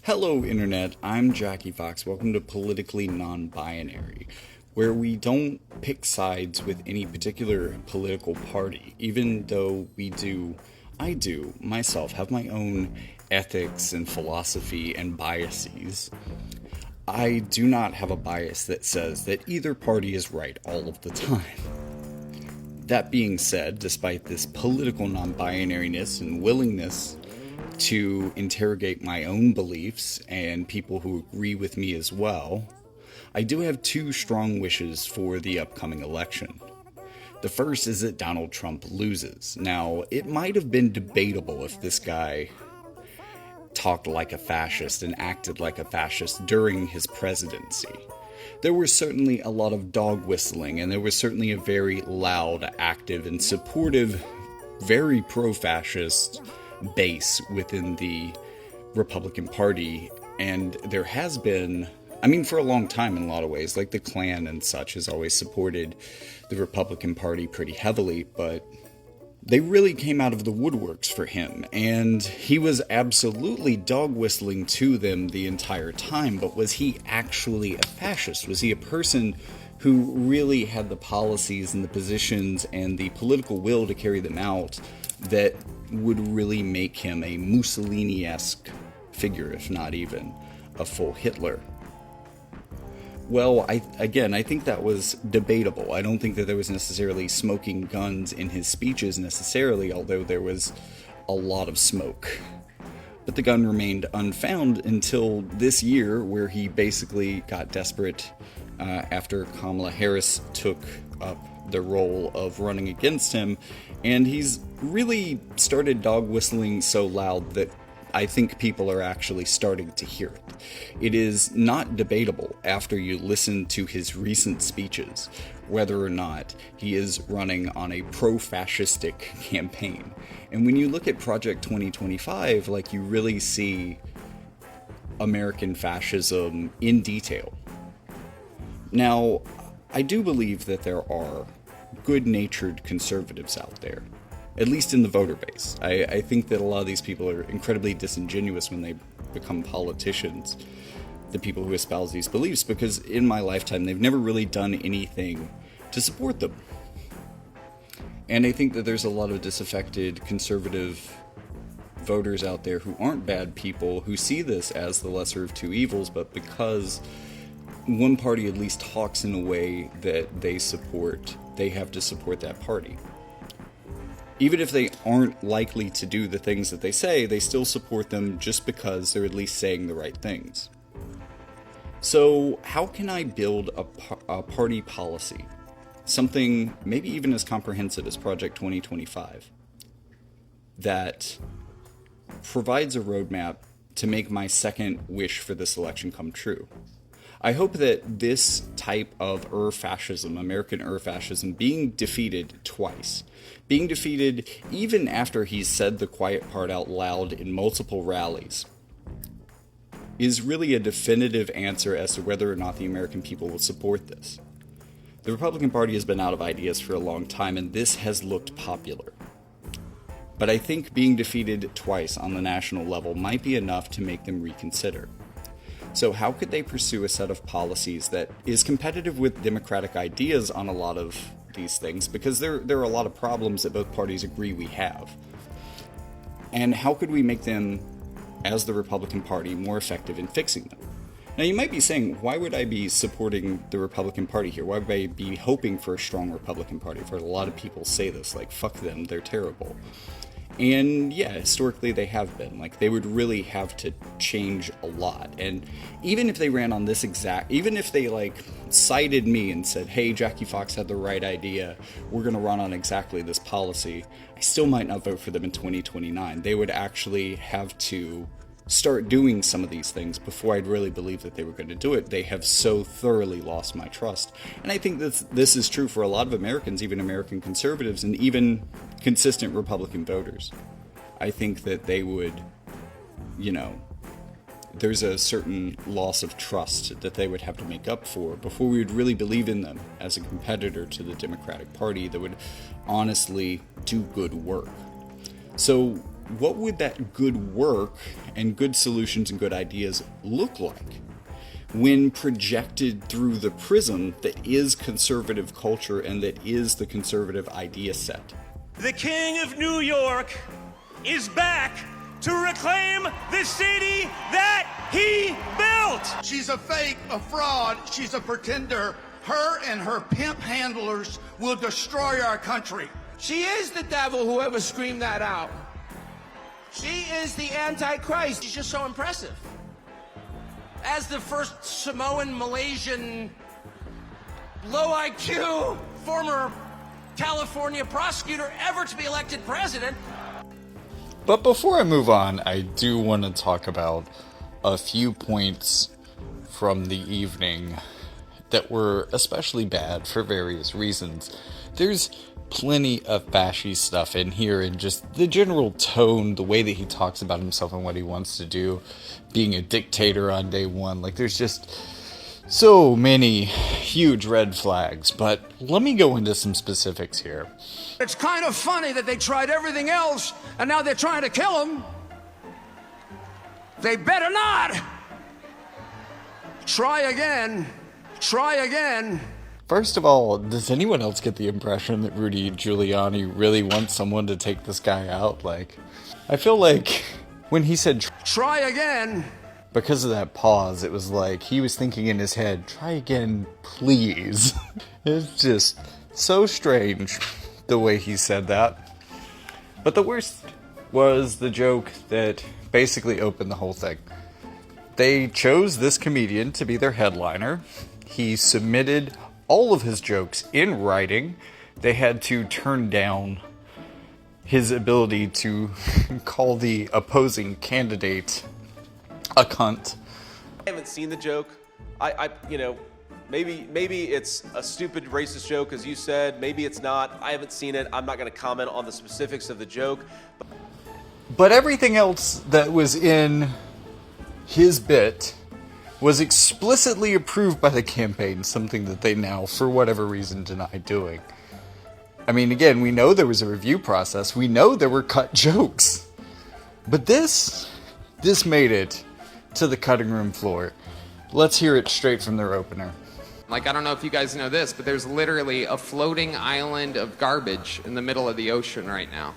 Hello, Internet. I'm Jackie Fox. Welcome to Politically Non-Binary, where we don't pick sides with any particular political party, even though I do, myself, have my own ethics and philosophy and biases. I do not have a bias that says that either party is right all of the time. That being said, despite this political non-binariness and willingness to interrogate my own beliefs and people who agree with me as well, I do have two strong wishes for the upcoming election. The first is that Donald Trump loses. Now, it might have been debatable if this guy talked like a fascist and acted like a fascist during his presidency. There was certainly a lot of dog whistling, and there was certainly a very loud, active, and supportive, very pro-fascist base within the Republican Party. And there has been, for a long time in a lot of ways, like the Klan and such has always supported the Republican Party pretty heavily, but they really came out of the woodworks for him, and he was absolutely dog whistling to them the entire time. But was he actually a fascist? Was he a person who really had the policies and the positions and the political will to carry them out that would really make him a Mussolini-esque figure, if not even a full Hitler? Well, I think that was debatable. I don't think that there was necessarily smoking guns in his speeches necessarily, although there was a lot of smoke. But the gun remained unfound until this year, where he basically got desperate after Kamala Harris took up the role of running against him, and he's really started dog whistling so loud that I think people are actually starting to hear it. It is not debatable after you listen to his recent speeches whether or not he is running on a pro-fascistic campaign. And when you look at Project 2025, you really see American fascism in detail. Now, I do believe that there are good-natured conservatives out there, at least in the voter base. I think that a lot of these people are incredibly disingenuous when they become politicians, the people who espouse these beliefs, because in my lifetime they've never really done anything to support them. And I think that there's a lot of disaffected conservative voters out there who aren't bad people, who see this as the lesser of two evils, but because one party at least talks in a way that they support, they have to support that party. Even if they aren't likely to do the things that they say, they still support them just because they're at least saying the right things. So how can I build a party policy? Something maybe even as comprehensive as Project 2025 that provides a roadmap to make my second wish for this election come true. I hope that this type of fascism, American fascism, being defeated twice, being defeated even after he's said the quiet part out loud in multiple rallies, is really a definitive answer as to whether or not the American people will support this. The Republican Party has been out of ideas for a long time, and this has looked popular. But I think being defeated twice on the national level might be enough to make them reconsider. So how could they pursue a set of policies that is competitive with democratic ideas on a lot of these things? Because there are a lot of problems that both parties agree we have. And how could we make them, as the Republican Party, more effective in fixing them? Now you might be saying, why would I be supporting the Republican Party here? Why would I be hoping for a strong Republican Party? I've heard a lot of people say this, fuck them, they're terrible. And yeah, historically they have been. They would really have to change a lot. And even if they ran on this even if they cited me and said, hey, Jackie Fox had the right idea, we're going to run on exactly this policy, I still might not vote for them in 2029. They would actually have to start doing some of these things before I'd really believe that they were going to do it. They have so thoroughly lost my trust. And I think this is true for a lot of Americans, even American conservatives, and even consistent Republican voters. I think that they would, there's a certain loss of trust that they would have to make up for before we would really believe in them as a competitor to the Democratic Party that would honestly do good work. So what would that good work and good solutions and good ideas look like when projected through the prism that is conservative culture and that is the conservative idea set? The King of New York is back to reclaim the city that he built! She's a fake, a fraud, she's a pretender. Her and her pimp handlers will destroy our country. She is the devil, whoever screamed that out. She is the Antichrist. She's just so impressive. As the first Samoan, Malaysian, low IQ, former California prosecutor ever to be elected president. But before I move on, I do want to talk about a few points from the evening that were especially bad for various reasons. There's plenty of fashy stuff in here, and just the general tone, the way that he talks about himself and what he wants to do, being a dictator on day one. Like, there's just so many huge red flags, but let me go into some specifics here. It's kind of funny that they tried everything else, and now they're trying to kill him. They better not! Try again. Try again. First of all, does anyone else get the impression that Rudy Giuliani really wants someone to take this guy out? Like, I feel like when he said try again, because of that pause, it was like he was thinking in his head, try again, please. It's just so strange the way he said that. But the worst was the joke that basically opened the whole thing. They chose this comedian to be their headliner. He submitted all of his jokes in writing. They had to turn down his ability to call the opposing candidate a cunt. I haven't seen the joke. Maybe it's a stupid racist joke, as you said. Maybe it's not. I haven't seen it. I'm not going to comment on the specifics of the joke. But everything else that was in his bit was explicitly approved by the campaign, something that they now, for whatever reason, deny doing. I mean, again, we know there was a review process. We know there were cut jokes. But this made it to the cutting room floor. Let's hear it straight from their opener. Like, I don't know if you guys know this, but there's literally a floating island of garbage in the middle of the ocean right now.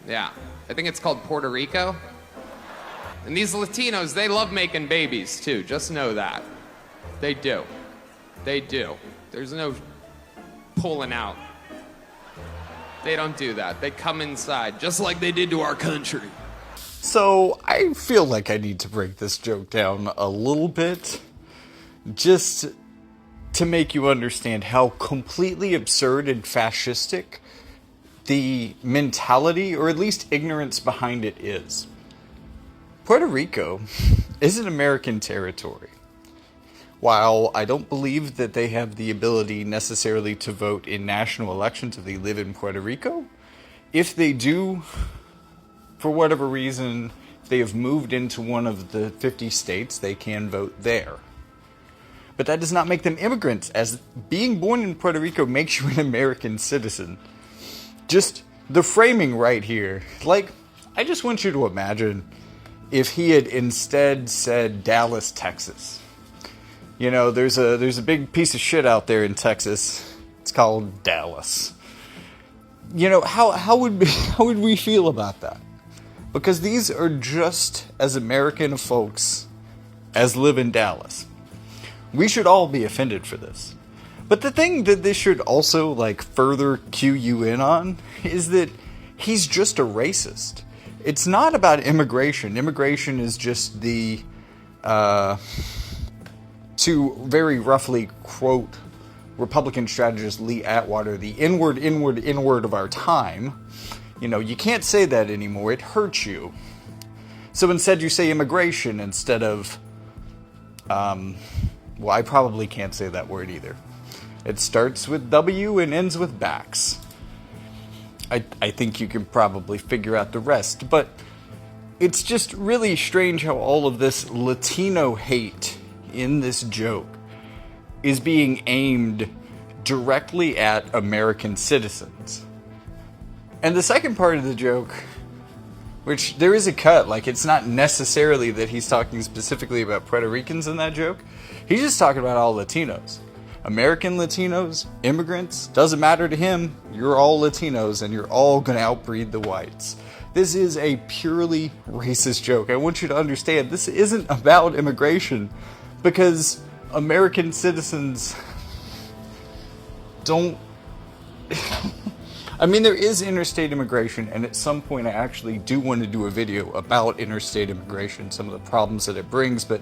Yeah. I think it's called Puerto Rico. And these Latinos, they love making babies, too. Just know that. They do. They do. There's no pulling out. They don't do that. They come inside, just like they did to our country. So, I feel like I need to break this joke down a little bit, just to make you understand how completely absurd and fascistic the mentality, or at least ignorance behind it, is. Puerto Rico is an American territory. While I don't believe that they have the ability necessarily to vote in national elections if they live in Puerto Rico, if they do, for whatever reason, if they have moved into one of the 50 states, they can vote there. But that does not make them immigrants, as being born in Puerto Rico makes you an American citizen. Just the framing right here. Like, I just want you to imagine if he had instead said Dallas, Texas. You know, there's a big piece of shit out there in Texas. It's called Dallas. You know, how would we feel about that? Because these are just as American folks as live in Dallas. We should all be offended for this. But the thing that this should also, like, further cue you in on is that he's just a racist. It's not about immigration. Immigration is just the, to very roughly quote Republican strategist Lee Atwater, the inward of our time. You know, you can't say that anymore. It hurts you. So instead you say immigration instead of, well, I probably can't say that word either. It starts with W and ends with backs. I think you can probably figure out the rest, but it's just really strange how all of this Latino hate in this joke is being aimed directly at American citizens. And the second part of the joke Which, there is a cut, like, it's not necessarily that he's talking specifically about Puerto Ricans in that joke. He's just talking about all Latinos. American Latinos, immigrants, doesn't matter to him. You're all Latinos and you're all gonna outbreed the whites. This is a purely racist joke. I want you to understand, this isn't about immigration, because American citizens don't... I mean, there is interstate immigration, and at some point I actually do want to do a video about interstate immigration, some of the problems that it brings, but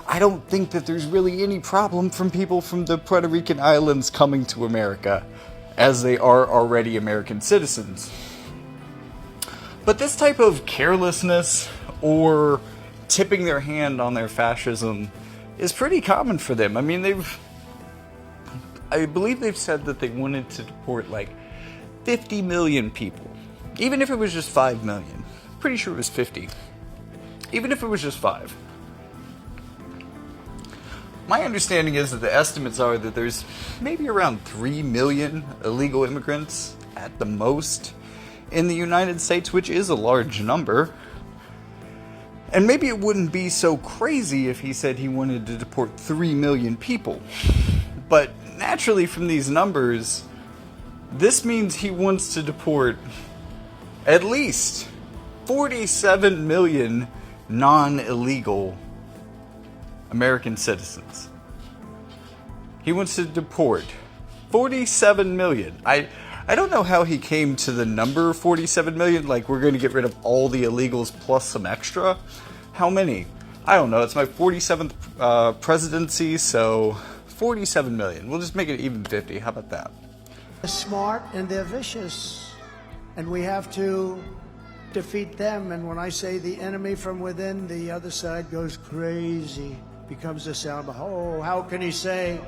I don't think that there's really any problem from people from the Puerto Rican islands coming to America, as they are already American citizens. But this type of carelessness or tipping their hand on their fascism is pretty common for them. I mean, I believe they've said that they wanted to deport like 50 million people. Even if it was just 5 million. Pretty sure it was 50. Even if it was just 5. My understanding is that the estimates are that there's maybe around 3 million illegal immigrants at the most in the United States, which is a large number. And maybe it wouldn't be so crazy if he said he wanted to deport 3 million people. But naturally, from these numbers, this means he wants to deport at least 47 million non-illegal American citizens. He wants to deport 47 million. I don't know how he came to the number 47 million, like we're going to get rid of all the illegals plus some extra. How many? I don't know. It's my 47th presidency, so 47 million. We'll just make it even 50. How about that? They're smart and they're vicious, and we have to defeat them. And when I say the enemy from within, the other side goes crazy, becomes a sound. Oh, how can he say?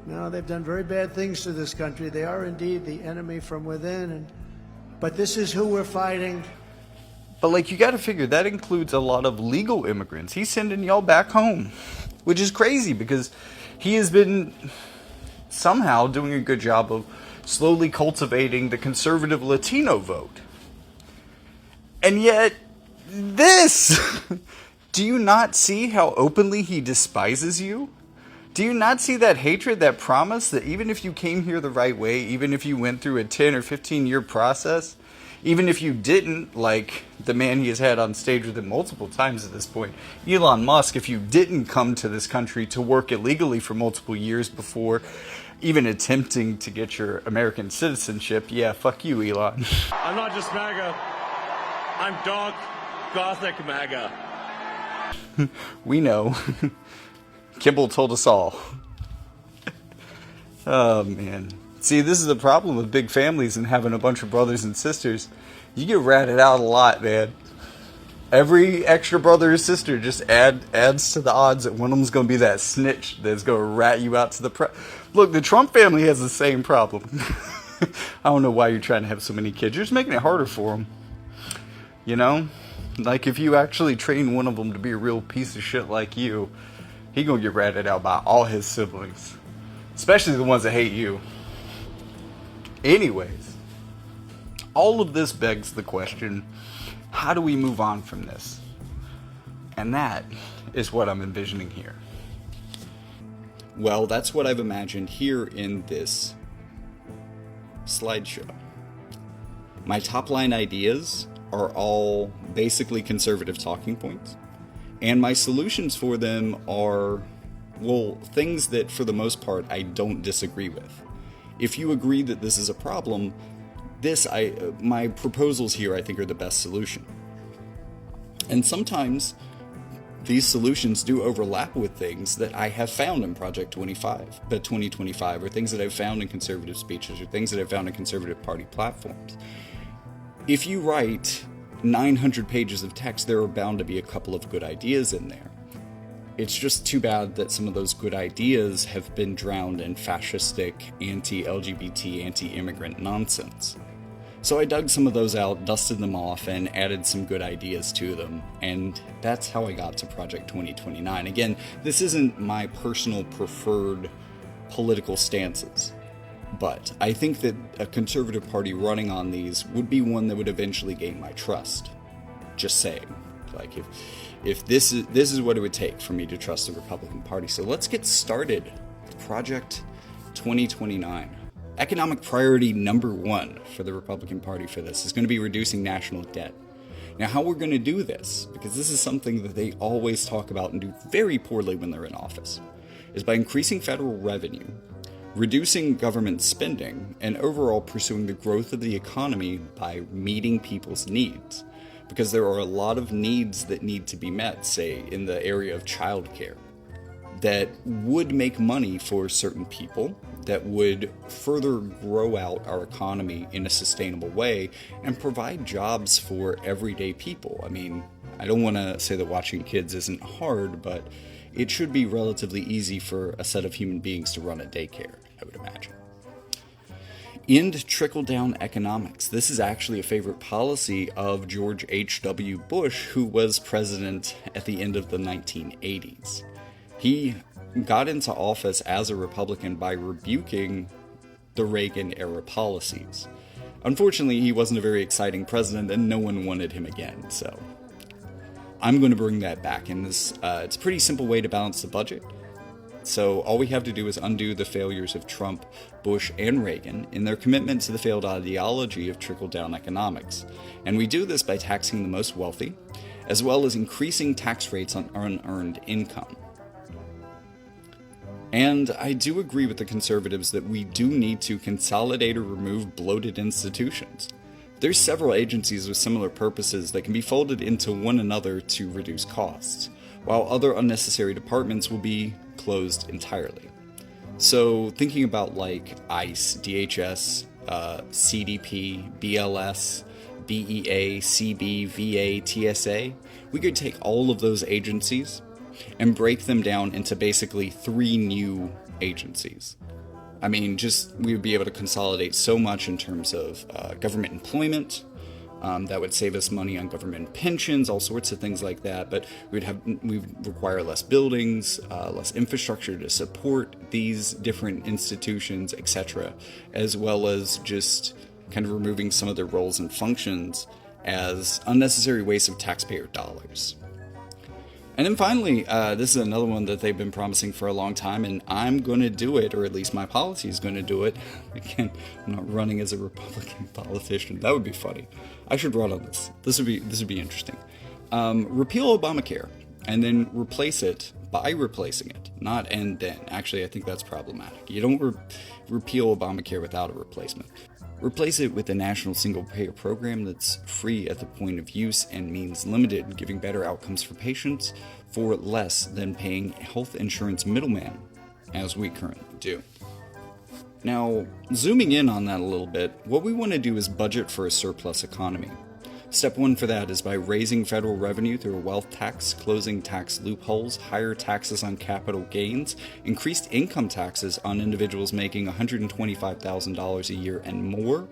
No, they've done very bad things to this country. They are indeed the enemy from within, but this is who we're fighting. But like, you got to figure that includes a lot of legal immigrants. He's sending y'all back home, which is crazy because he has been somehow doing a good job of slowly cultivating the conservative Latino vote. And yet, this! Do you not see how openly he despises you? Do you not see that hatred, that promise that even if you came here the right way, even if you went through a 10 or 15 year process, even if you didn't, like the man he has had on stage with him multiple times at this point, Elon Musk, if you didn't come to this country to work illegally for multiple years before even attempting to get your American citizenship, yeah, fuck you, Elon. I'm not just MAGA. I'm dark, gothic MAGA. We know. Kimball told us all. Oh, man. See, this is the problem with big families and having a bunch of brothers and sisters. You get ratted out a lot, man. Every extra brother or sister just adds to the odds that one of them's going to be that snitch that's going to rat you out to the press. Look, the Trump family has the same problem. I don't know why you're trying to have so many kids. You're just making it harder for them. You know? Like, if you actually train one of them to be a real piece of shit like you, he going to get ratted out by all his siblings. Especially the ones that hate you. Anyways, all of this begs the question, how do we move on from this? And that is what I'm envisioning here. Well, that's what I've imagined here in this slideshow. My top line ideas are all basically conservative talking points, and my solutions for them are, well, things that for the most part I don't disagree with. If you agree that this is a problem, my proposals here I think are the best solution. And sometimes these solutions do overlap with things that I have found in Project 2025, or things that I've found in conservative speeches, or things that I've found in conservative party platforms. If you write 900 pages of text, there are bound to be a couple of good ideas in there. It's just too bad that some of those good ideas have been drowned in fascistic, anti-LGBT, anti-immigrant nonsense. So I dug some of those out, dusted them off, and added some good ideas to them, and that's how I got to Project 2029. Again, this isn't my personal preferred political stances, but I think that a conservative party running on these would be one that would eventually gain my trust. Just saying. Like, if this is what it would take for me to trust the Republican Party. So let's get started with Project 2029. Economic priority number 1 for the Republican Party for this is going to be reducing national debt. Now, how we're going to do this, because this is something that they always talk about and do very poorly when they're in office, is by increasing federal revenue, reducing government spending, and overall pursuing the growth of the economy by meeting people's needs. Because there are a lot of needs that need to be met, say, in the area of childcare, that would make money for certain people, that would further grow out our economy in a sustainable way and provide jobs for everyday people. I mean, I don't want to say that watching kids isn't hard, but it should be relatively easy for a set of human beings to run a daycare, I would imagine. End trickle-down economics. This is actually a favorite policy of George H.W. Bush, who was president at the end of the 1980s. He got into office as a Republican by rebuking the Reagan-era policies. Unfortunately, he wasn't a very exciting president, and no one wanted him again, so I'm going to bring that back. And it's a pretty simple way to balance the budget. So all we have to do is undo the failures of Trump, Bush, and Reagan in their commitment to the failed ideology of trickle-down economics. And we do this by taxing the most wealthy, as well as increasing tax rates on unearned income. And I do agree with the conservatives that we do need to consolidate or remove bloated institutions. There's several agencies with similar purposes that can be folded into one another to reduce costs, while other unnecessary departments will be closed entirely. So thinking about like ICE, DHS, CDP, BLS, BEA, CB, VA, TSA, we could take all of those agencies and break them down into basically 3 new agencies. I mean, we would be able to consolidate so much in terms of government employment. That would save us money on government pensions, all sorts of things like that. But we'd require less buildings, less infrastructure to support these different institutions, etc., as well as just kind of removing some of their roles and functions as unnecessary waste of taxpayer dollars. And then finally, this is another one that they've been promising for a long time, and I'm going to do it, or at least my policy is going to do it. Again, I'm not running as a Republican politician. That would be funny. I should run on this. This would be interesting. Repeal Obamacare, and then replace it by replacing it, not and then. Actually, I think that's problematic. You don't repeal Obamacare without a replacement. Replace it with a national single-payer program that's free at the point of use and means limited, giving better outcomes for patients for less than paying health insurance middleman, as we currently do. Now, zooming in on that a little bit, what we want to do is budget for a surplus economy. Step 1 for that is by raising federal revenue through a wealth tax, closing tax loopholes, higher taxes on capital gains, increased income taxes on individuals making $125,000 a year and more,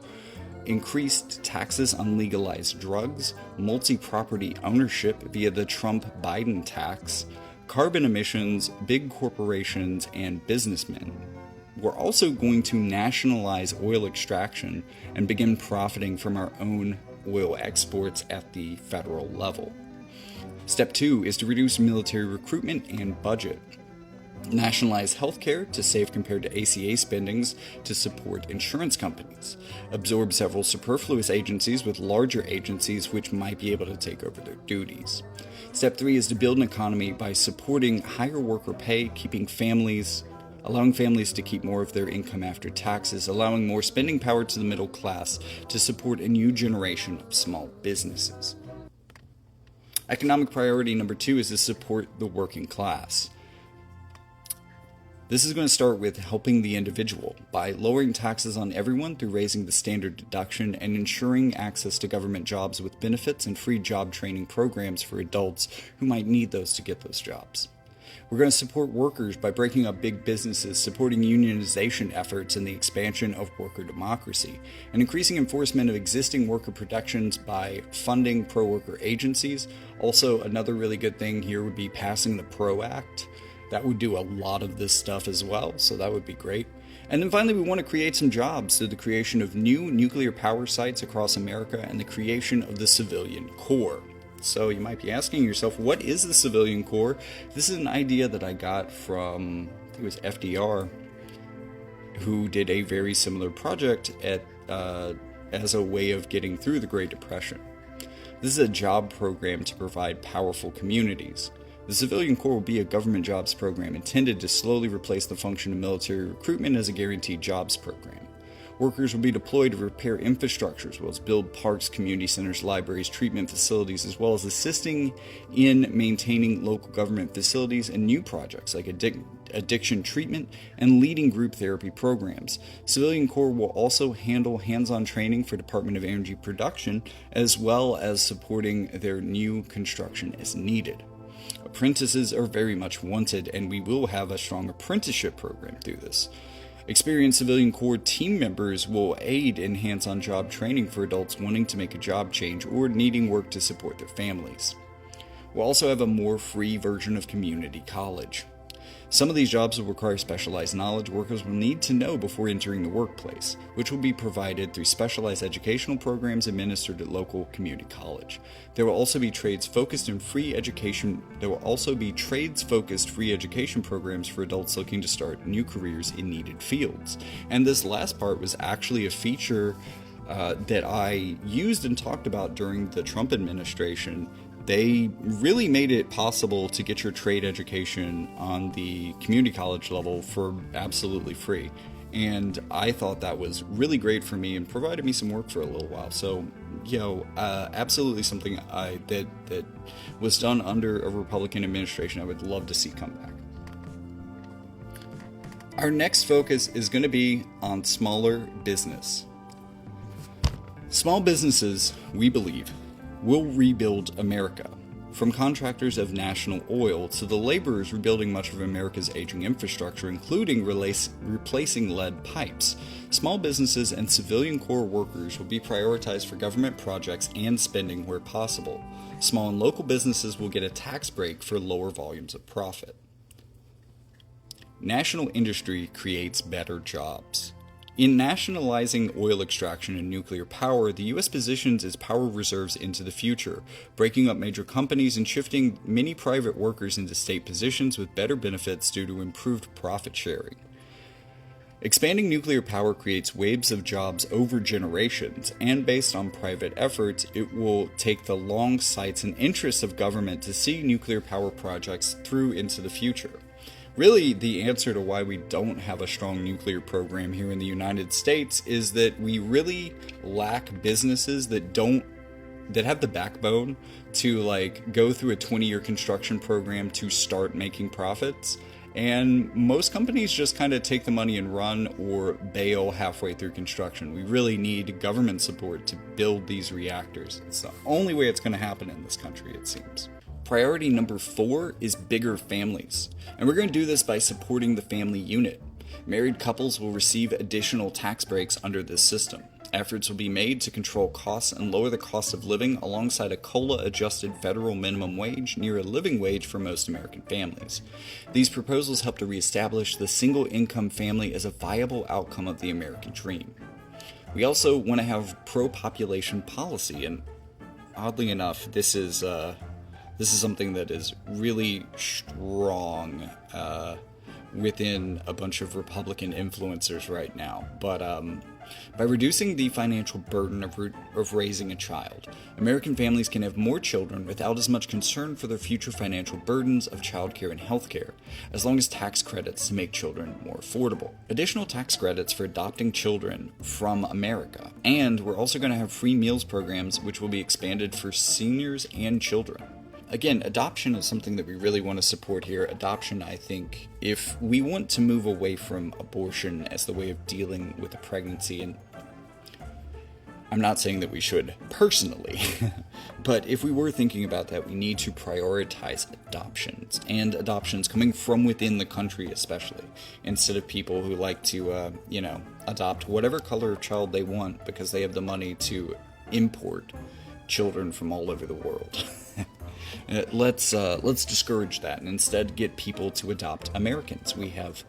increased taxes on legalized drugs, multi-property ownership via the Trump-Biden tax, carbon emissions, big corporations, and businessmen. We're also going to nationalize oil extraction and begin profiting from our own oil exports at the federal level. Step 2 is to reduce military recruitment and budget. Nationalize healthcare to save compared to ACA spendings to support insurance companies. Absorb several superfluous agencies with larger agencies which might be able to take over their duties. Step 3 is to build an economy by supporting higher worker pay, allowing families to keep more of their income after taxes, allowing more spending power to the middle class to support a new generation of small businesses. Economic priority number 2 is to support the working class. This is going to start with helping the individual by lowering taxes on everyone through raising the standard deduction and ensuring access to government jobs with benefits and free job training programs for adults who might need those to get those jobs. We're going to support workers by breaking up big businesses, supporting unionization efforts and the expansion of worker democracy, and increasing enforcement of existing worker protections by funding pro-worker agencies. Also, another really good thing here would be passing the PRO Act. That would do a lot of this stuff as well, so that would be great. And then finally, we want to create some jobs through the creation of new nuclear power sites across America and the creation of the civilian corps. So you might be asking yourself, what is the Civilian Corps? This is an idea that I got from, I think it was FDR, who did a very similar project as a way of getting through the Great Depression. This is a job program to provide powerful communities. The Civilian Corps will be a government jobs program intended to slowly replace the function of military recruitment as a guaranteed jobs program. Workers will be deployed to repair infrastructure as well as build parks, community centers, libraries, treatment facilities, as well as assisting in maintaining local government facilities and new projects like addiction treatment and leading group therapy programs. Civilian Corps will also handle hands-on training for Department of Energy production as well as supporting their new construction as needed. Apprentices are very much wanted, and we will have a strong apprenticeship program through this. Experienced Civilian Corps team members will aid in hands-on job training for adults wanting to make a job change or needing work to support their families. We'll also have a more free version of community college. Some of these jobs will require specialized knowledge workers will need to know before entering the workplace, which will be provided through specialized educational programs administered at local community college. There will also be trades-focused free education programs for adults looking to start new careers in needed fields. And this last part was actually a feature that I used and talked about during the Trump administration. They really made it possible to get your trade education on the community college level for absolutely free. And I thought that was really great for me and provided me some work for a little while. So, absolutely something that was done under a Republican administration I would love to see come back. Our next focus is going to be on smaller business. Small businesses, we believe, will rebuild America. From contractors of National Oil to the laborers rebuilding much of America's aging infrastructure, including replacing lead pipes, small businesses and Civilian Corps workers will be prioritized for government projects and spending where possible. Small and local businesses will get a tax break for lower volumes of profit. National industry creates better jobs. In nationalizing oil extraction and nuclear power, the U.S. positions its power reserves into the future, breaking up major companies and shifting many private workers into state positions with better benefits due to improved profit sharing. Expanding nuclear power creates waves of jobs over generations, and based on private efforts, it will take the long sights and interests of government to see nuclear power projects through into the future. Really, the answer to why we don't have a strong nuclear program here in the United States is that we really lack businesses that have the backbone to go through a 20-year construction program to start making profits. And most companies just kind of take the money and run or bail halfway through construction. We really need government support to build these reactors. It's the only way it's going to happen in this country, it seems. Priority number 4 is bigger families, and we're going to do this by supporting the family unit. Married couples will receive additional tax breaks under this system. Efforts will be made to control costs and lower the cost of living alongside a COLA-adjusted federal minimum wage near a living wage for most American families. These proposals help to reestablish the single-income family as a viable outcome of the American dream. We also want to have pro-population policy, and oddly enough, this is something that is really strong within a bunch of Republican influencers right now. But by reducing the financial burden of raising a child, American families can have more children without as much concern for their future financial burdens of childcare and healthcare, as long as tax credits to make children more affordable. Additional tax credits for adopting children from America. And we're also going to have free meals programs, which will be expanded for seniors and children. Again, adoption is something that we really want to support here. Adoption, I think, if we want to move away from abortion as the way of dealing with a pregnancy, and I'm not saying that we should personally, but if we were thinking about that, we need to prioritize adoptions, and adoptions coming from within the country especially, instead of people who like to, adopt whatever color child they want because they have the money to import children from all over the world. Let's discourage that and instead get people to adopt Americans. We have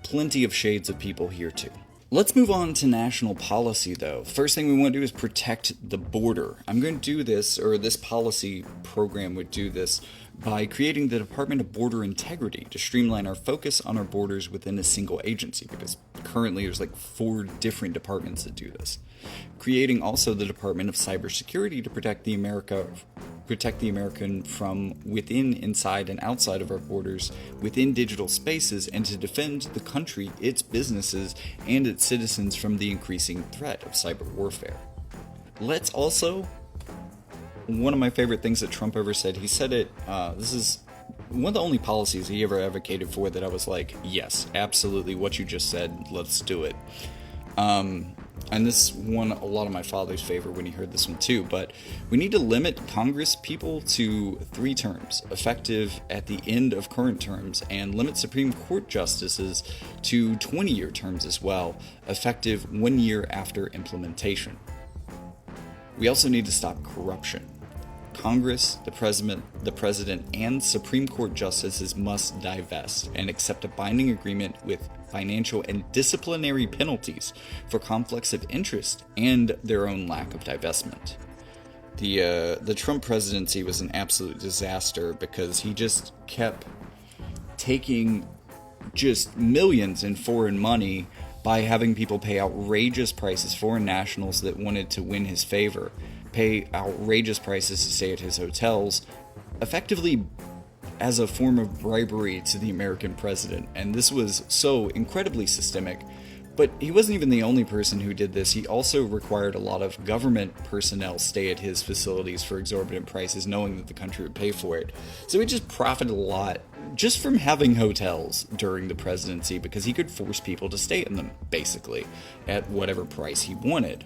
plenty of shades of people here too. Let's move on to national policy, though. First thing we want to do is protect the border. I'm going to do this, or this policy program would do this, by creating the Department of Border Integrity to streamline our focus on our borders within a single agency, because currently there's like 4 different departments that do this. Creating also the Department of Cybersecurity to protect the American from within, inside, and outside of our borders within digital spaces, and to defend the country, its businesses, and its citizens from the increasing threat of cyber warfare. Let's also, one of my favorite things that Trump ever said, he said it, this is one of the only policies he ever advocated for that I was like, yes, absolutely what you just said, let's do it. And this won a lot of my father's favor when he heard this one too, but we need to limit Congress people to 3 terms, effective at the end of current terms, and limit Supreme Court justices to 20-year terms as well, effective 1 year after implementation. We also need to stop corruption. Congress, the President, and Supreme Court justices must divest and accept a binding agreement with financial and disciplinary penalties for conflicts of interest and their own lack of divestment. The Trump presidency was an absolute disaster because he just kept taking just millions in foreign money by having people pay outrageous prices, foreign nationals that wanted to win his favor, pay outrageous prices to stay at his hotels, effectively as a form of bribery to the American president. And this was so incredibly systemic. But he wasn't even the only person who did this. He also required a lot of government personnel stay at his facilities for exorbitant prices, knowing that the country would pay for it. So he just profited a lot just from having hotels during the presidency, because he could force people to stay in them, basically, at whatever price he wanted.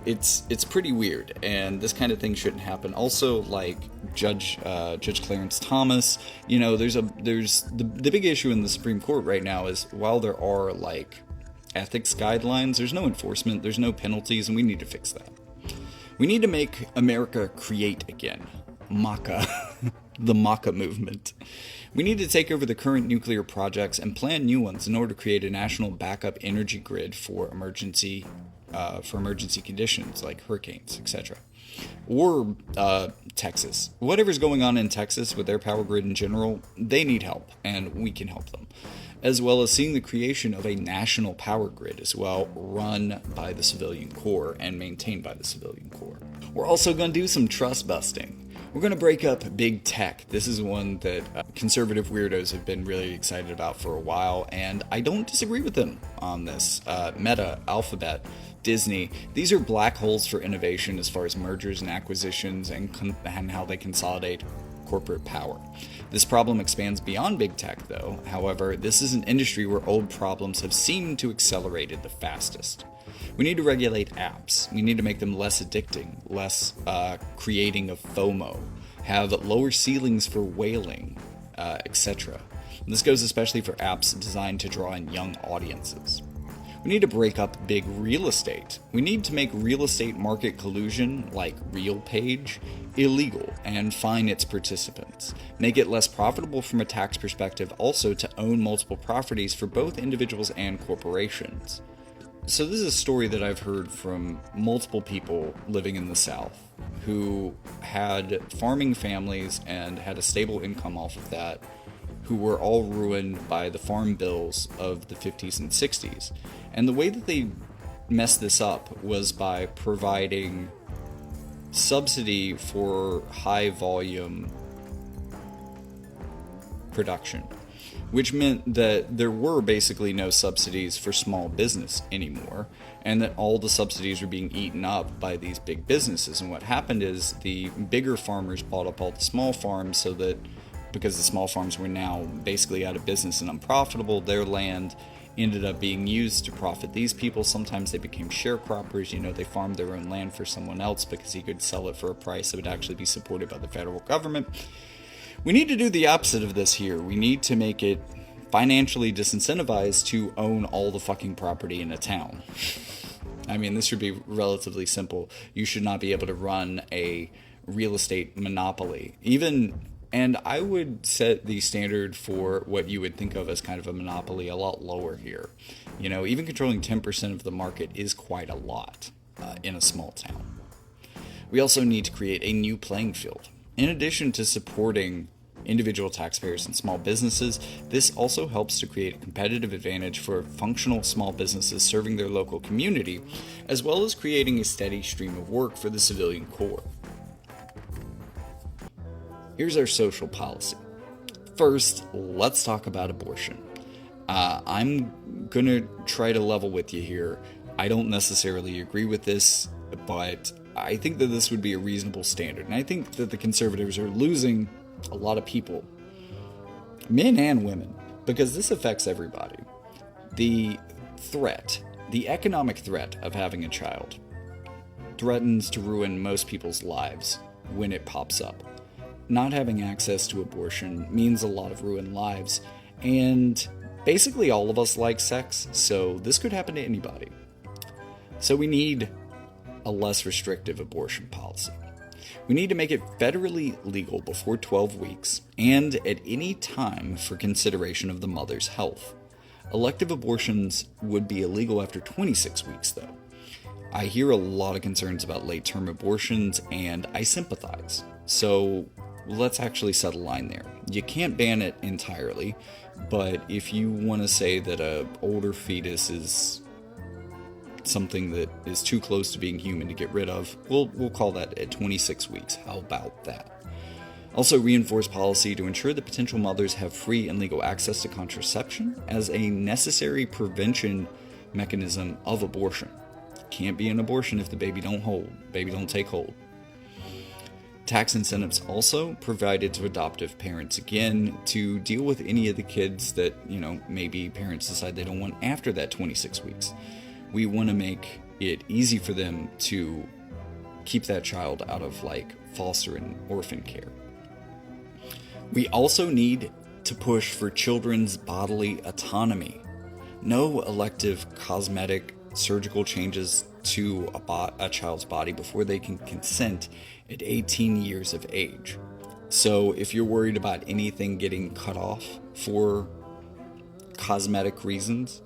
It's pretty weird, and this kind of thing shouldn't happen. Also, like Judge Clarence Thomas, you know, there's the big issue in the Supreme Court right now is, while there are like ethics guidelines, there's no enforcement, there's no penalties, and we need to fix that. We need to make America create again. MACA. The MACA movement. We need to take over the current nuclear projects and plan new ones in order to create a national backup energy grid for emergency conditions like hurricanes, etc. Or Texas. Whatever's going on in Texas with their power grid in general, they need help, and we can help them. As well as seeing the creation of a national power grid as well, run by the civilian corps and maintained by the civilian corps. We're also going to do some trust busting. We're going to break up big tech. This is one that conservative weirdos have been really excited about for a while, and I don't disagree with them on this. Meta, Alphabet, Disney, these are black holes for innovation as far as mergers and acquisitions and how they consolidate corporate power. This problem expands beyond big tech, though. However, this is an industry where old problems have seemed to accelerate the fastest. We need to regulate apps. We need to make them less addicting, less creating of FOMO, have lower ceilings for whaling, etc. This goes especially for apps designed to draw in young audiences. We need to break up big real estate. We need to make real estate market collusion, like RealPage, illegal and fine its participants. Make it less profitable from a tax perspective also to own multiple properties for both individuals and corporations. So this is a story that I've heard from multiple people living in the South who had farming families and had a stable income off of that, who were all ruined by the farm bills of the 50s and 60s. And the way that they messed this up was by providing subsidy for high volume production, which meant that there were basically no subsidies for small business anymore, and that all the subsidies were being eaten up by these big businesses. And what happened is the bigger farmers bought up all the small farms, so that because the small farms were now basically out of business and unprofitable, their land ended up being used to profit these people. Sometimes they became sharecroppers, you know, they farmed their own land for someone else because he could sell it for a price that would actually be supported by the federal government. We need to do the opposite of this here. We need to make it financially disincentivized to own all the fucking property in a town. I mean, this should be relatively simple. You should not be able to run a real estate monopoly. Even And I would set the standard for what you would think of as kind of a monopoly a lot lower here. You know, even controlling 10% of the market is quite a lot in a small town. We also need to create a new playing field. In addition to supporting individual taxpayers and small businesses, this also helps to create a competitive advantage for functional small businesses serving their local community, as well as creating a steady stream of work for the civilian corps. Here's our social policy. First, let's talk about abortion. I'm going to try to level with you here. I don't necessarily agree with this, but I think that this would be a reasonable standard. And I think that the conservatives are losing a lot of people, men and women, because this affects everybody. The economic threat of having a child threatens to ruin most people's lives when it pops up. Not having access to abortion means a lot of ruined lives, and basically all of us like sex, so this could happen to anybody. So we need a less restrictive abortion policy. We need to make it federally legal before 12 weeks and at any time for consideration of the mother's health. Elective abortions would be illegal after 26 weeks, though. I hear a lot of concerns about late-term abortions, and I sympathize. So let's actually set a line there. You can't ban it entirely, but if you want to say that an older fetus is something that is too close to being human to get rid of, we'll call that at 26 weeks. How about that? Also, reinforce policy to ensure that potential mothers have free and legal access to contraception as a necessary prevention mechanism of abortion. Can't be an abortion if the baby don't take hold. Tax incentives also provided to adoptive parents, again, to deal with any of the kids that, maybe parents decide they don't want after that 26 weeks. We want to make it easy for them to keep that child out of foster and orphan care. We also need to push for children's bodily autonomy. No elective cosmetic surgical changes to a child's body before they can consent at 18 years of age. So if you're worried about anything getting cut off for cosmetic reasons,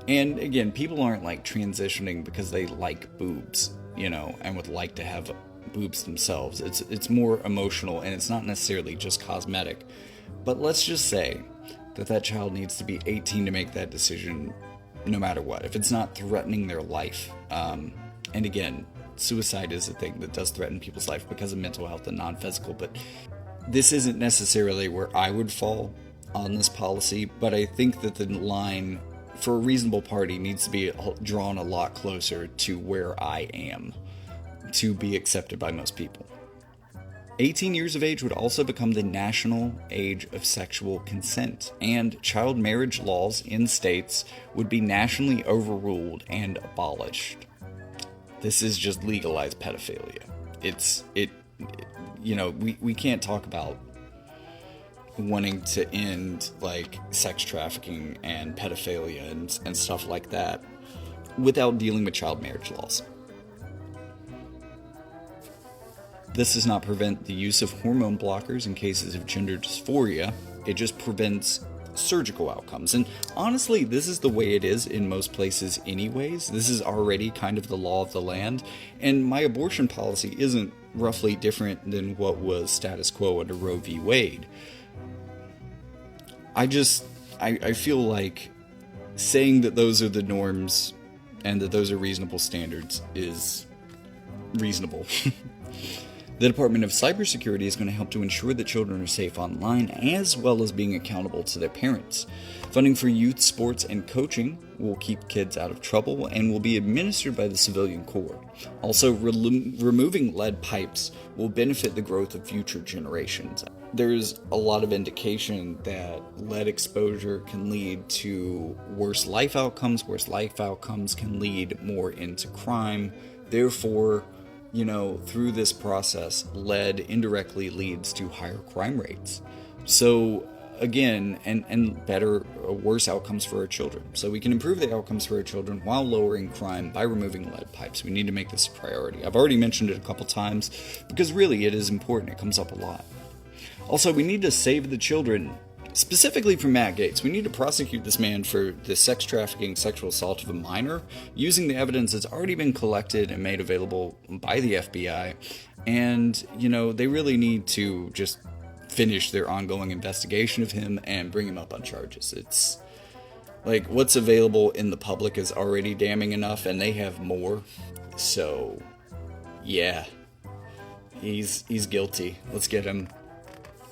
and again, people aren't transitioning because they like boobs, and would like to have boobs themselves. It's more emotional, and it's not necessarily just cosmetic. But let's just say that child needs to be 18 to make that decision no matter what, if it's not threatening their life. And again, suicide is a thing that does threaten people's life because of mental health and non-physical, but this isn't necessarily where I would fall on this policy, but I think that the line for a reasonable party needs to be drawn a lot closer to where I am to be accepted by most people. 18 years of age would also become the national age of sexual consent, and child marriage laws in states would be nationally overruled and abolished. This is just legalized pedophilia. We can't talk about wanting to end sex trafficking and pedophilia and stuff like that without dealing with child marriage laws. This does not prevent the use of hormone blockers in cases of gender dysphoria. It just prevents surgical outcomes. And honestly, this is the way it is in most places anyways. This is already kind of the law of the land. And my abortion policy isn't roughly different than what was status quo under Roe v. Wade. I feel like saying that those are the norms and that those are reasonable standards is reasonable. The Department of Cybersecurity is going to help to ensure that children are safe online, as well as being accountable to their parents. Funding for youth sports and coaching will keep kids out of trouble and will be administered by the civilian corps. Also, removing lead pipes will benefit the growth of future generations. There's a lot of indication that lead exposure can lead to worse life outcomes. Worse life outcomes can lead more into crime. Therefore, through this process, lead indirectly leads to higher crime rates. So again, and worse outcomes for our children. So we can improve the outcomes for our children while lowering crime by removing lead pipes. We need to make this a priority. I've already mentioned it a couple times because really it is important. It comes up a lot. Also, we need to save the children, specifically from Matt Gaetz. We need to prosecute this man for the sex trafficking, sexual assault of a minor, using the evidence that's already been collected and made available by the FBI. And, you know, they really need to just finish their ongoing investigation of him and bring him up on charges. It's like, what's available in the public is already damning enough, and they have more. So, yeah, he's guilty. Let's get him.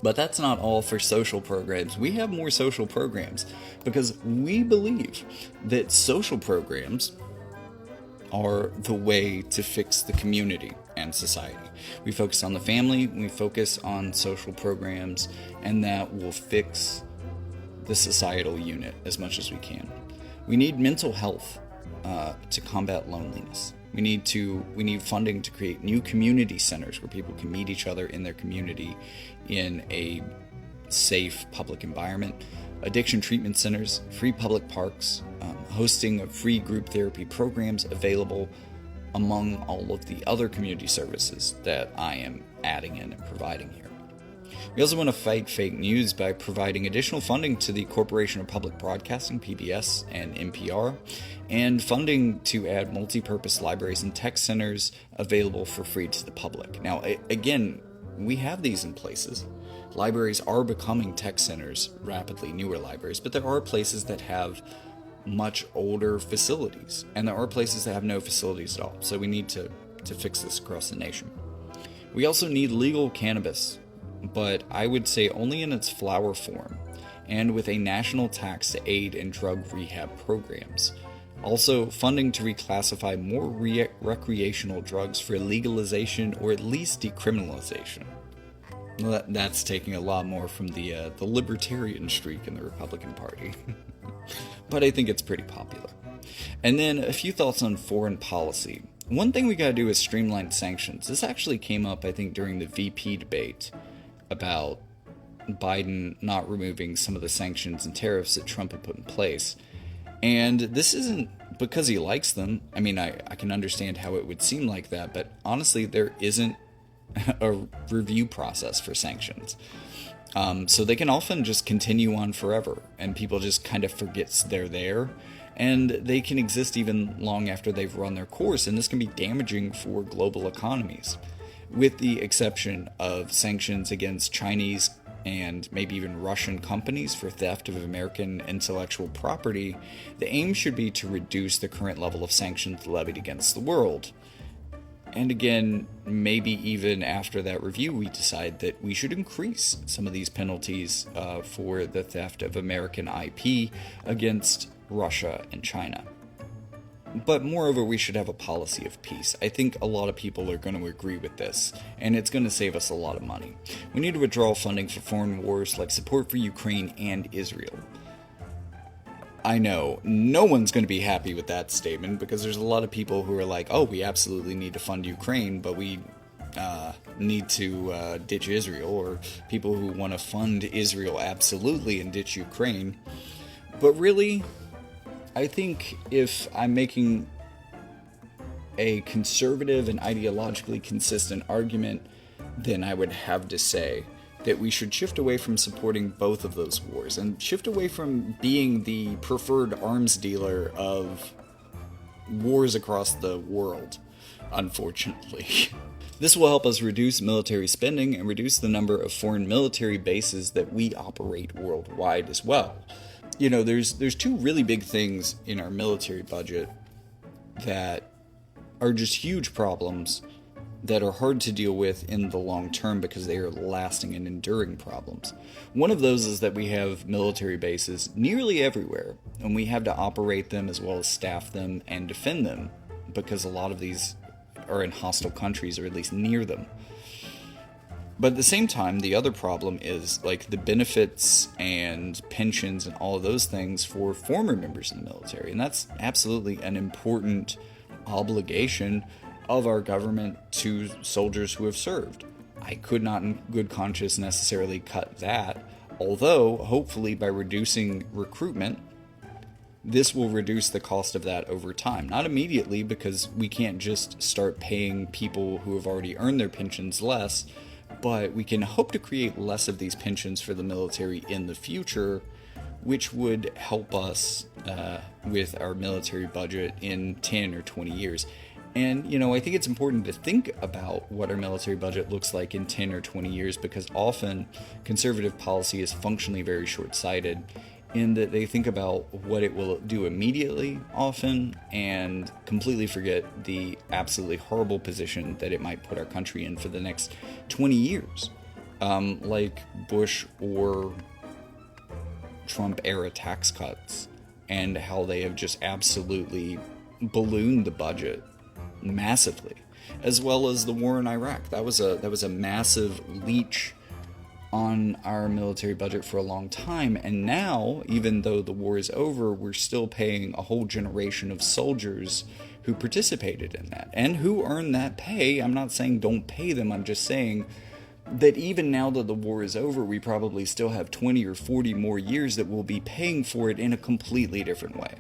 But that's not all for social programs. We have more social programs because we believe that social programs are the way to fix the community and society. We focus on the family, we focus on social programs, and that will fix the societal unit as much as we can. We need mental health to combat loneliness. We need funding to create new community centers where people can meet each other in their community in a safe public environment. Addiction treatment centers, free public parks, hosting of free group therapy programs available among all of the other community services that I am adding in and providing here. We also want to fight fake news by providing additional funding to the Corporation of Public Broadcasting, PBS, and NPR, and funding to add multi-purpose libraries and tech centers available for free to the public. Now, again, we have these in places. Libraries are becoming tech centers rapidly, newer libraries, but there are places that have much older facilities, and there are places that have no facilities at all. So we need to fix this across the nation. We also need legal cannabis, but I would say only in its flower form, and with a national tax to aid in drug rehab programs. Also, funding to reclassify more recreational drugs for legalization or at least decriminalization. Well, that's taking a lot more from the libertarian streak in the Republican Party. But I think it's pretty popular. And then a few thoughts on foreign policy. One thing we gotta do is streamline sanctions. This actually came up, I think, during the VP debate about Biden not removing some of the sanctions and tariffs that Trump had put in place. And this isn't because he likes them. I mean, I can understand how it would seem like that, but honestly, there isn't a review process for sanctions. So they can often just continue on forever, and people just kind of forget they're there, and they can exist even long after they've run their course, and this can be damaging for global economies. With the exception of sanctions against Chinese and maybe even Russian companies for theft of American intellectual property, the aim should be to reduce the current level of sanctions levied against the world. And again, maybe even after that review, we decide that we should increase some of these penalties for the theft of American IP against Russia and China. But moreover, we should have a policy of peace. I think a lot of people are going to agree with this, and it's going to save us a lot of money. We need to withdraw funding for foreign wars like support for Ukraine and Israel. I know, no one's going to be happy with that statement, because there's a lot of people who are like, oh, we absolutely need to fund Ukraine, but we need to ditch Israel, or people who want to fund Israel absolutely and ditch Ukraine. But really, I think if I'm making a conservative and ideologically consistent argument, then I would have to say that we should shift away from supporting both of those wars and shift away from being the preferred arms dealer of wars across the world, unfortunately. This will help us reduce military spending and reduce the number of foreign military bases that we operate worldwide as well. You know, there's two really big things in our military budget that are just huge problems that are hard to deal with in the long term because they are lasting and enduring problems. One of those is that we have military bases nearly everywhere, and we have to operate them as well as staff them and defend them, because a lot of these are in hostile countries, or at least near them. But at the same time, the other problem is like the benefits and pensions and all of those things for former members of the military, and that's absolutely an important obligation of our government to soldiers who have served. I could not in good conscience necessarily cut that, although hopefully by reducing recruitment, this will reduce the cost of that over time. Not immediately, because we can't just start paying people who have already earned their pensions less but we can hope to create less of these pensions for the military in the future, which would help us with our military budget in 10 or 20 years. And, I think it's important to think about what our military budget looks like in 10 or 20 years, because often conservative policy is functionally very short-sighted in that they think about what it will do immediately often and completely forget the absolutely horrible position that it might put our country in for the next 20 years, like Bush or Trump era tax cuts, and how they have just absolutely ballooned the budget massively, as well as the war in Iraq. That was a massive leech on our military budget for a long time, and now, even though the war is over, we're still paying a whole generation of soldiers who participated in that and who earned that pay. I'm not saying don't pay them, I'm just saying that even now that the war is over, we probably still have 20 or 40 more years that we'll be paying for it in a completely different way.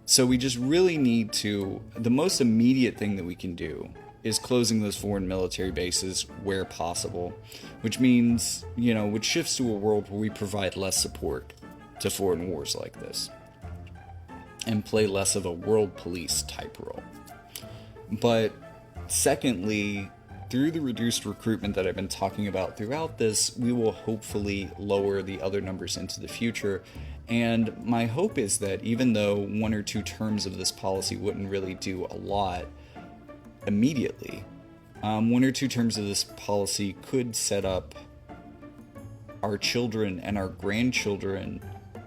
So we just really need to, the most immediate thing that we can do is closing those foreign military bases where possible, which means, which shifts to a world where we provide less support to foreign wars like this and play less of a world police type role. But secondly, through the reduced recruitment that I've been talking about throughout this, we will hopefully lower the other numbers into the future. And my hope is that even though 1 or 2 terms of this policy wouldn't really do a lot immediately, 1 or 2 terms of this policy could set up our children and our grandchildren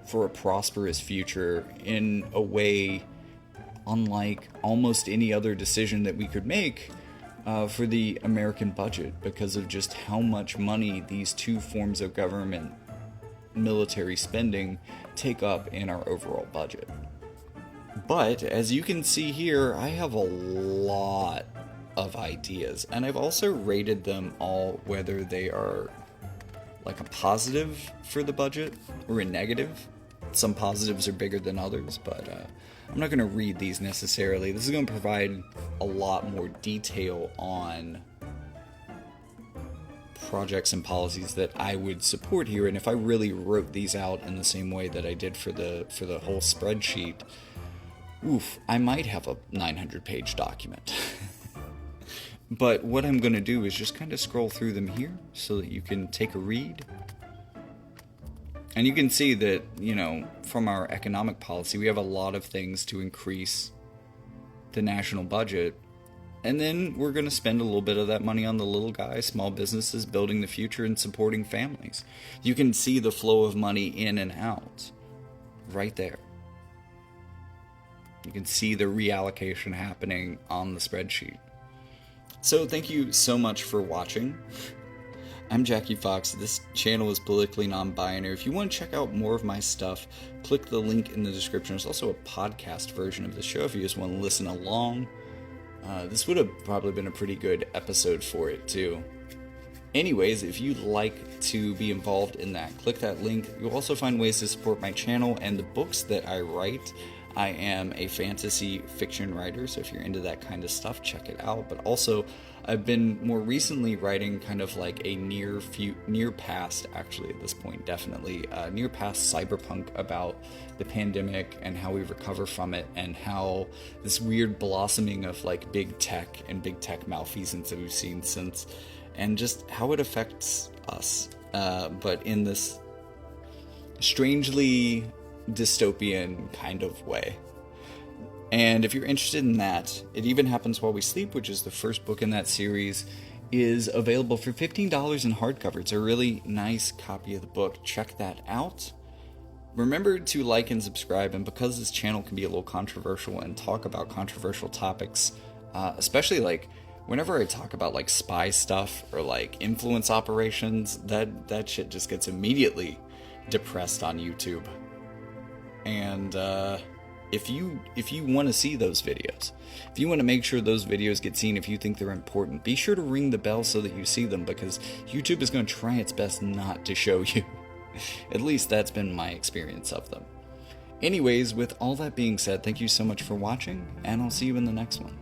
for a prosperous future in a way unlike almost any other decision that we could make for the American budget, because of just how much money these 2 forms of government military spending take up in our overall budget. But as you can see here, I have a lot of ideas, and I've also rated them all, whether they are like a positive for the budget or a negative. Some positives are bigger than others, but I'm not going to read these necessarily. This is going to provide a lot more detail on projects and policies that I would support here, and if I really wrote these out in the same way that I did for the whole spreadsheet, I might have a 900-page document. But what I'm going to do is just kind of scroll through them here so that you can take a read. And you can see that, from our economic policy, we have a lot of things to increase the national budget. And then we're going to spend a little bit of that money on the little guy, small businesses, building the future and supporting families. You can see the flow of money in and out right there. You can see the reallocation happening on the spreadsheet. So thank you so much for watching. I'm Jackie Fox. This channel is politically non-binary. If you want to check out more of my stuff, click the link in the description. There's also a podcast version of the show if you just want to listen along. This would have probably been a pretty good episode for it, too. Anyways, if you'd like to be involved in that, click that link. You'll also find ways to support my channel and the books that I write. I am a fantasy fiction writer, so if you're into that kind of stuff, check it out. But also, I've been more recently writing kind of like a near past, actually at this point, definitely, near past cyberpunk about the pandemic and how we recover from it, and how this weird blossoming of like big tech and big tech malfeasance that we've seen since, and just how it affects us, but in this strangely dystopian kind of way. And if you're interested in that, It Even Happens While We Sleep, which is the first book in that series, is available for $15 in hardcover. It's a really nice copy of the book. Check that out. Remember to like and subscribe, and because this channel can be a little controversial and talk about controversial topics, especially like whenever I talk about like spy stuff or like influence operations, that shit just gets immediately depressed on YouTube. And if you want to see those videos, if you want to make sure those videos get seen, if you think they're important, be sure to ring the bell so that you see them, because YouTube is going to try its best not to show you. At least that's been my experience of them. Anyways, with all that being said, thank you so much for watching, and I'll see you in the next one.